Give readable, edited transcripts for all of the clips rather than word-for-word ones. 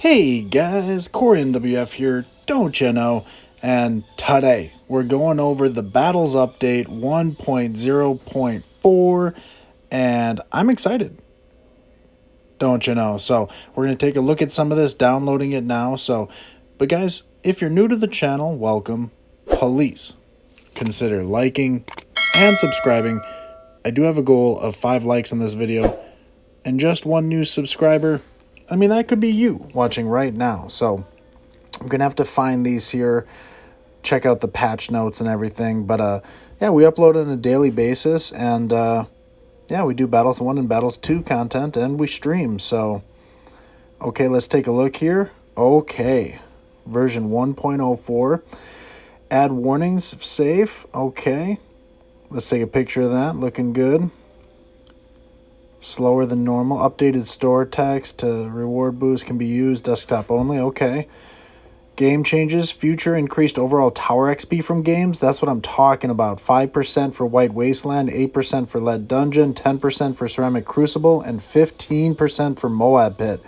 Hey guys, Corey NWF here, don't you know? And today we're going over the Battles Update 1.0.4 and I'm excited, don't you know? So we're going to take a look at some of this, downloading it now. But guys, if you're new to the channel, welcome. Please consider liking and subscribing. I do have a goal of 5 likes on this video and just 1 new subscriber. I mean, that could be you watching right now. So I'm going to have to find these here, check out the patch notes and everything. But yeah, we upload on a daily basis. And yeah, we do Battles 1 and Battles 2 content and we stream. So, okay, let's take a look here. Okay, version 1.04. Add warnings if safe. Okay, let's take a picture of that. Looking good. Slower than normal. Updated store text to reward boost can be used. Desktop only. Okay. Game changes. Future increased overall tower XP from games. That's what I'm talking about. 5% for White Wasteland, 8% for Lead Dungeon, 10% for Ceramic Crucible, and 15% for Moab Pit.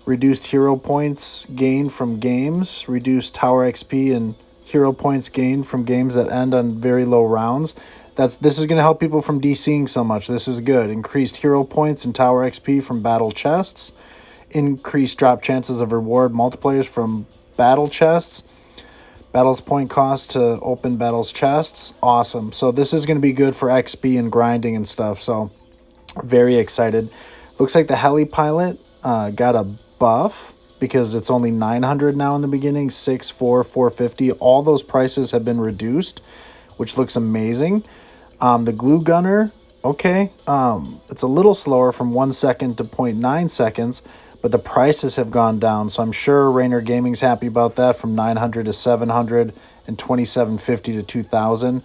Reduced hero points gained from games. Reduced tower XP and hero points gained from games that end on very low rounds. This is going to help people from DCing so much. This is good. Increased hero points and tower XP from battle chests. Increased drop chances of reward multipliers from battle chests. Battles point cost to open battles chests. Awesome. So this is going to be good for XP and grinding and stuff. So very excited. Looks like the heli pilot got a buff because it's only 900 now in the beginning. 6, 4, 450. All those prices have been reduced, which looks amazing. The glue gunner, okay, it's a little slower from 1 second to 0.9 seconds, but the prices have gone down, so I'm sure Rainer Gaming's happy about that, from 900 to 700 and 2750 to 2000.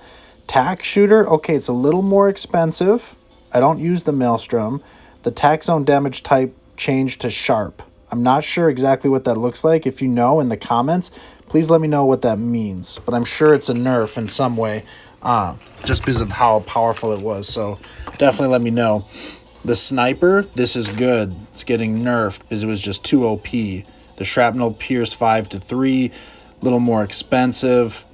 Tack shooter, okay, it's a little more expensive. I don't use the Maelstrom. The tack zone damage type changed to sharp. I'm not sure exactly what that looks like. If you know in the comments, please let me know what that means. But I'm sure it's a nerf in some way, just because of how powerful it was. So definitely let me know. The sniper, this is good. It's getting nerfed because it was just too OP. The shrapnel pierce 5 to 3, a little more expensive.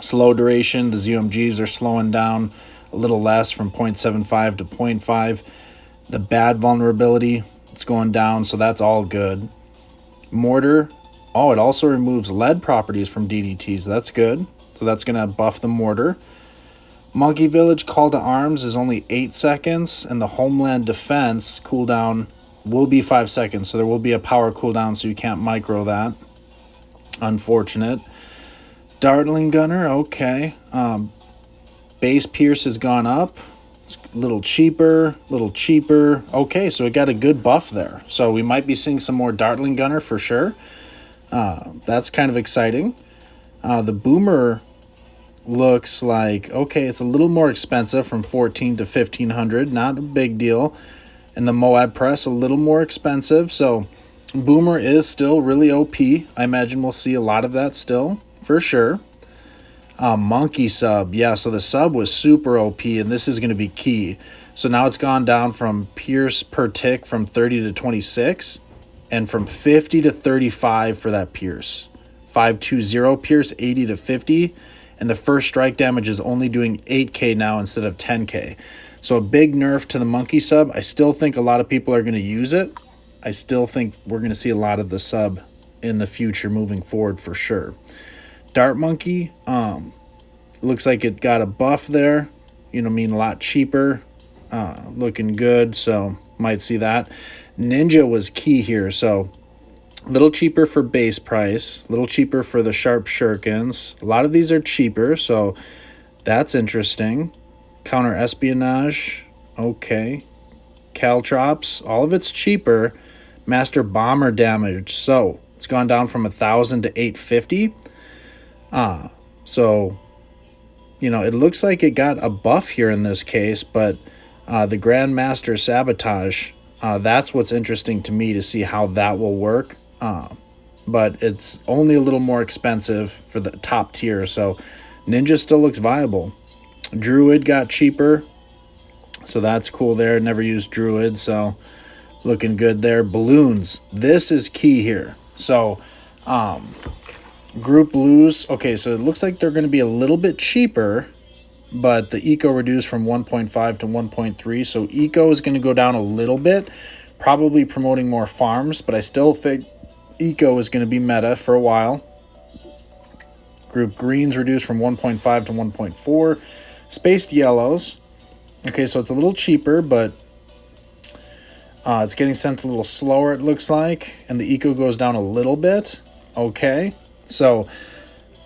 Slow duration, the ZOMGs are slowing down a little less from 0.75 to 0.5. The bad vulnerability, it's going down, so that's all good. Mortar, oh, it also removes lead properties from DDTs. That's good. So that's going to buff the mortar. Monkey Village call to arms is only 8 seconds, and the Homeland Defense cooldown will be 5 seconds. So there will be a power cooldown, so you can't micro that. Unfortunate. Dartling Gunner, okay. Base Pierce has gone up. It's a little cheaper. Okay, so it got a good buff there. So we might be seeing some more Dartling Gunner for sure. That's kind of exciting. The Boomer looks like, okay, it's a little more expensive from 14 to 1500. Not a big deal. And the Moab Press, a little more expensive. So Boomer is still really OP. I imagine we'll see a lot of that still, for sure. Monkey sub, yeah, so the sub was super OP, and this is going to be key. So now it's gone down from Pierce per tick from 30 to 26, and from 50 to 35 for that Pierce. 520 Pierce, 80 to 50, and the first strike damage is only doing 8k now instead of 10k. So a big nerf to the monkey sub. I still think a lot of people are going to use it. I still think we're going to see a lot of the sub in the future moving forward for sure. Dart Monkey, looks like it got a buff there. You know what I mean? A lot cheaper. Looking good, so might see that. Ninja was key here, so a little cheaper for base price, a little cheaper for the sharp shurikens. A lot of these are cheaper, so that's interesting. Counter espionage, okay. Caltrops, all of it's cheaper. Master bomber damage, so it's gone down from 1000 to 850. So you know, it looks like it got a buff here in this case, but the Grandmaster sabotage, that's what's interesting to me to see how that will work. But it's only a little more expensive for the top tier, so Ninja still looks viable. Druid got cheaper, so that's cool there. Never used Druid, so Looking good there. Balloons. This is key here. So, group blues. Okay, so it looks like they're going to be a little bit cheaper, but the eco reduced from 1.5 to 1.3. So eco is going to go down a little bit, probably promoting more farms, but I still think eco is going to be meta for a while. Group greens reduced from 1.5 to 1.4. Spaced yellows. Okay, so it's a little cheaper, but it's getting sent a little slower, it looks like. And the eco goes down a little bit. Okay, so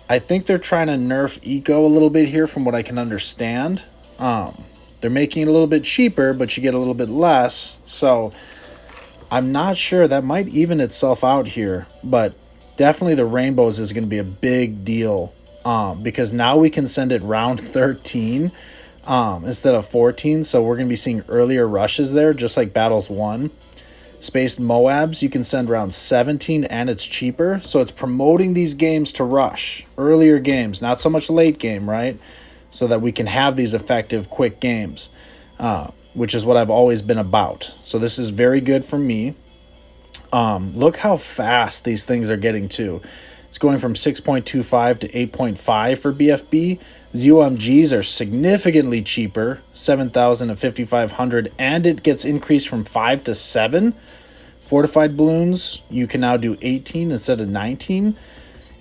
I think they're trying to nerf eco a little bit here from what I can understand. They're making it a little bit cheaper, but you get a little bit less. So I'm not sure. That might even itself out here. But definitely the rainbows is going to be a big deal, because now we can send it round 13 instead of 14. So we're going to be seeing earlier rushes there, just like Battles 1. Spaced Moabs, you can send round 17 and it's cheaper. So it's promoting these games to rush. Earlier games, not so much late game, right? So that we can have these effective, quick games, which is what I've always been about. So this is very good for me. Look how fast these things are getting to. It's going from 6.25 to 8.5 for BFB. ZOMGs are significantly cheaper, 7,000 to 5,500, and it gets increased from 5 to 7. Fortified balloons, you can now do 18 instead of 19.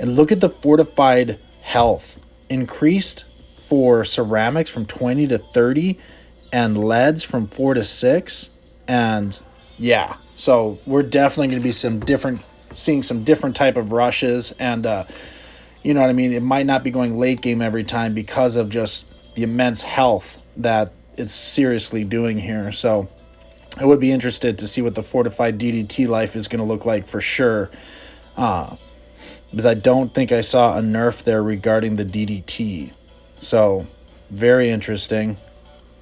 And look at the fortified health. Increased for ceramics from 20 to 30, and leads from 4 to 6. And yeah, so we're definitely going to be seeing some different type of rushes, and you know what I mean? It might not be going late game every time because of just the immense health that it's seriously doing here. So I would be interested to see what the fortified DDT life is going to look like for sure, because I don't think I saw a nerf there regarding the DDT. So very interesting.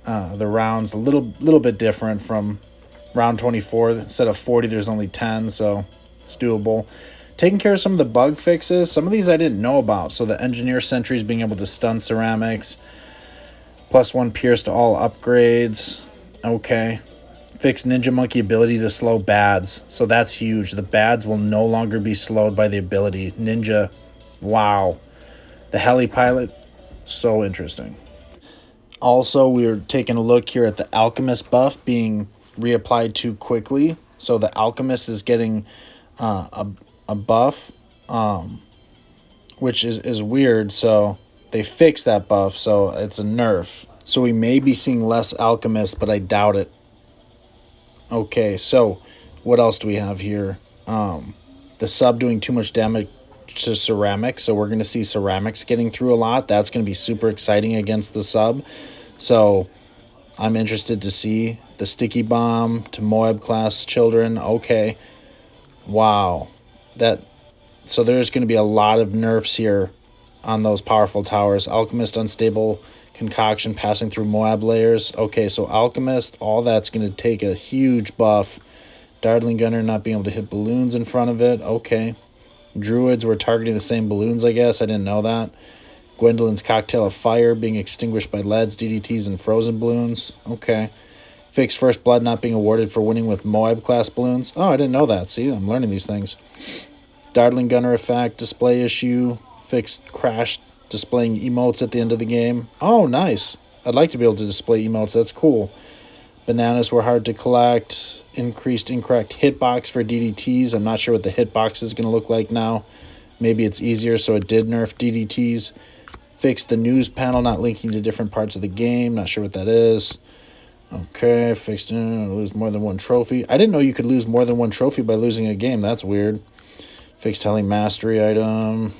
The rounds a little bit different from round 24. Instead of 40, there's only 10, so it's doable. Taking care of some of the bug fixes. Some of these I didn't know about. So the Engineer Sentries being able to stun ceramics. +1 pierce to all upgrades. Okay. Fix Ninja Monkey ability to slow bads. So that's huge. The bads will no longer be slowed by the ability. Ninja. Wow. The Heli Pilot. So interesting. Also, we're taking a look here at the Alchemist buff being reapplied too quickly. So the Alchemist is getting a buff, which is weird. So they fixed that buff, so it's a nerf. So we may be seeing less Alchemist, but I doubt it. Okay, so what else do we have here? The sub doing too much damage to ceramics, so we're going to see ceramics getting through a lot. That's going to be super exciting against the sub. So I'm interested to see the sticky bomb to Moab class children. Okay. Wow. So there's going to be a lot of nerfs here on those powerful towers. Alchemist unstable concoction passing through Moab layers. Okay, so Alchemist, all that's going to take a huge buff. Dartling Gunner not being able to hit balloons in front of it. Okay. Druids were targeting the same balloons, I guess. I didn't know that. Gwendolyn's Cocktail of Fire being extinguished by leads, DDTs, and frozen balloons. Okay. Fixed First Blood not being awarded for winning with Moab class balloons. Oh, I didn't know that. See, I'm learning these things. Dartling Gunner effect, display issue. Fixed Crash displaying emotes at the end of the game. Oh, nice. I'd like to be able to display emotes. That's cool. Bananas were hard to collect. Increased incorrect hitbox for DDTs. I'm not sure what the hitbox is going to look like now. Maybe it's easier, so it did nerf DDTs. Fixed the news panel not linking to different parts of the game. Not sure what that is. Okay, fixed lose more than one trophy. I didn't know you could lose more than one trophy by losing a game. That's weird. Fixed Heli Mastery item.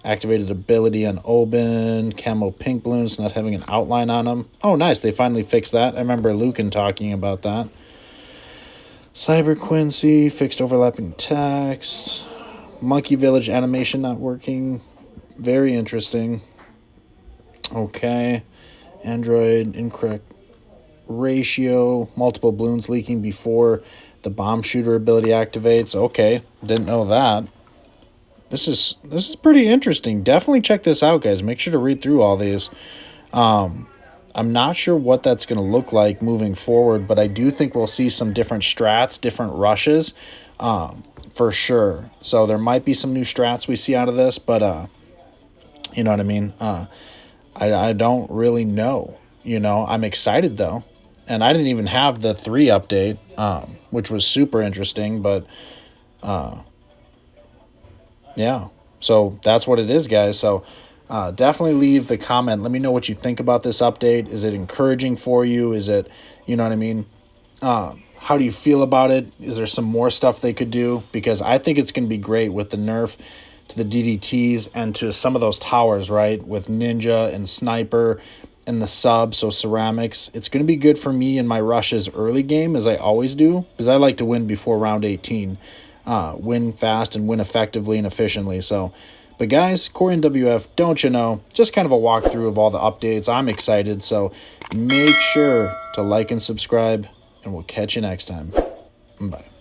Activated ability on Oben. Camo pink balloons not having an outline on them. Oh, nice. They finally fixed that. I remember Lucan talking about that. Cyber Quincy. Fixed overlapping text. Monkey Village animation not working. Very interesting. Okay. Android incorrect ratio. Multiple balloons leaking before the bomb shooter ability activates. Okay. Didn't know that. This is pretty interesting. Definitely check this out, guys. Make sure to read through all these. I I'm not sure what that's going to look like moving forward, but I do think we'll see some different strats, different rushes, for sure. So there might be some new strats we see out of this, but you know what I mean? I don't really know. You know, I'm excited though. And I didn't even have the 3 update, which was super interesting, but yeah. So that's what it is, guys. So definitely leave the comment. Let me know what you think about this update. Is it encouraging for you? Is it, you know what I mean? How do you feel about it? Is there some more stuff they could do? Because I think it's going to be great with the nerf to the DDTs and to some of those towers, right? With Ninja and Sniper and the sub, so ceramics. It's going to be good for me in my rushes early game, as I always do, because I like to win before round 18. Win fast and win effectively and efficiently. So, but guys, Core NWF, don't you know, just kind of a walkthrough of all the updates. I'm excited, so make sure to like and subscribe, and we'll catch you next time. Bye.